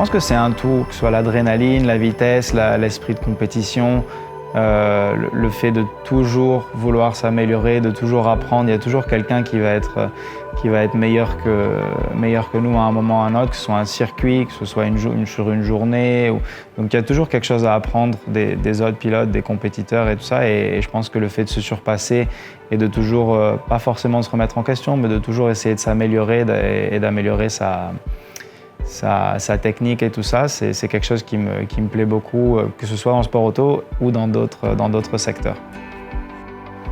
pense que c'est un tout, que ce soit l'adrénaline, la vitesse, l'esprit de compétition, le fait de toujours vouloir s'améliorer, de toujours apprendre. Il y a toujours quelqu'un qui va être meilleur que nous à un moment ou à un autre, que ce soit un circuit, que ce soit sur une journée. Donc il y a toujours quelque chose à apprendre des autres pilotes, des compétiteurs et tout ça. Et je pense que le fait de se surpasser et de toujours, pas forcément se remettre en question, mais de toujours essayer de s'améliorer et d'améliorer sa technique et tout ça, c'est quelque chose qui me plaît beaucoup, que ce soit en sport auto ou dans d'autres secteurs.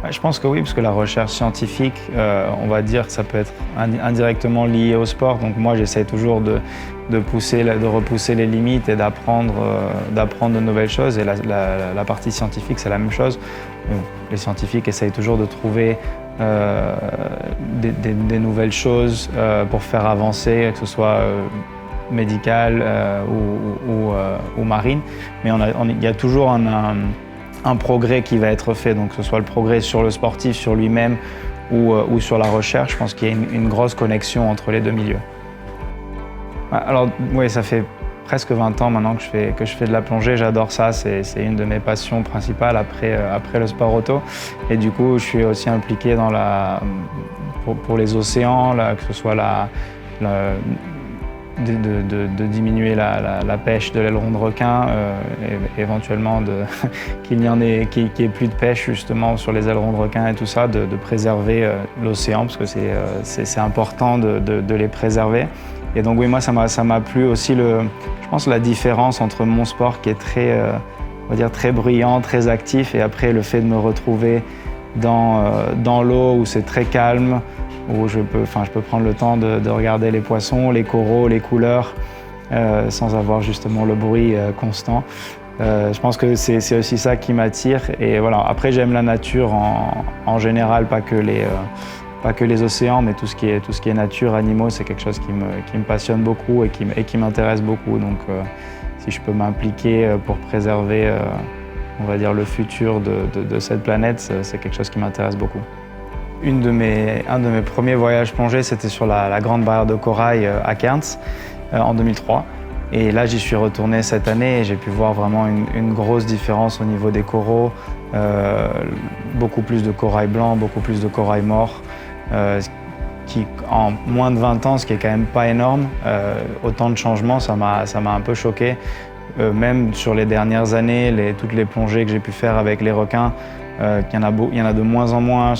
Ouais, je pense que oui, parce que la recherche scientifique, on va dire que ça peut être indirectement lié au sport. Donc moi, j'essaie toujours de repousser les limites et d'apprendre de nouvelles choses. Et la partie scientifique, c'est la même chose. Les scientifiques essayent toujours de trouver des nouvelles choses pour faire avancer, que ce soit médicale ou marine, mais il y a toujours un progrès qui va être fait, donc que ce soit le progrès sur le sportif, sur lui-même ou sur la recherche. Je pense qu'il y a une grosse connexion entre les deux milieux. Alors oui, ça fait presque 20 ans maintenant que je fais de la plongée, j'adore ça, c'est une de mes passions principales après le sport auto. Et du coup, je suis aussi impliqué pour les océans, que ce soit de diminuer la pêche de l'aileron de requin, et éventuellement qu'il n'y ait plus de pêche justement sur les ailerons de requin et tout ça, de préserver l'océan, parce que c'est important de les préserver. Et donc oui, moi ça m'a plu aussi je pense la différence entre mon sport qui est on va dire très bruyant, très actif, et après le fait de me retrouver dans l'eau où c'est très calme, où je peux prendre le temps de regarder les poissons, les coraux, les couleurs, sans avoir justement le bruit constant. Je pense que c'est aussi ça qui m'attire. Et voilà. Après, j'aime la nature en général, pas que les océans, mais tout ce qui est nature, animaux, c'est quelque chose qui me passionne beaucoup et qui m'intéresse beaucoup. Donc, si je peux m'impliquer pour préserver, on va dire, le futur de cette planète, c'est quelque chose qui m'intéresse beaucoup. Un de mes premiers voyages plongés, c'était sur la Grande Barrière de Corail à Cairns en 2003. Et là, j'y suis retourné cette année et j'ai pu voir vraiment une grosse différence au niveau des coraux. Beaucoup plus de corail blanc, beaucoup plus de corail mort. Qui, en moins de 20 ans, ce qui est quand même pas énorme, autant de changements, ça m'a un peu choqué. Même sur les dernières années, toutes les plongées que j'ai pu faire avec les requins, il y en a de moins en moins.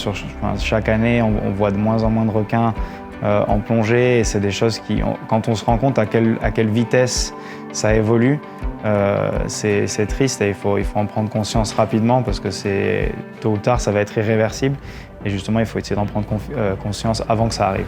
Chaque année, on voit de moins en moins de requins en plongée, et c'est des choses quand on se rend compte à quelle vitesse ça évolue, c'est triste, et il faut en prendre conscience rapidement, parce que tôt ou tard, ça va être irréversible. Et justement, il faut essayer d'en prendre conscience avant que ça arrive.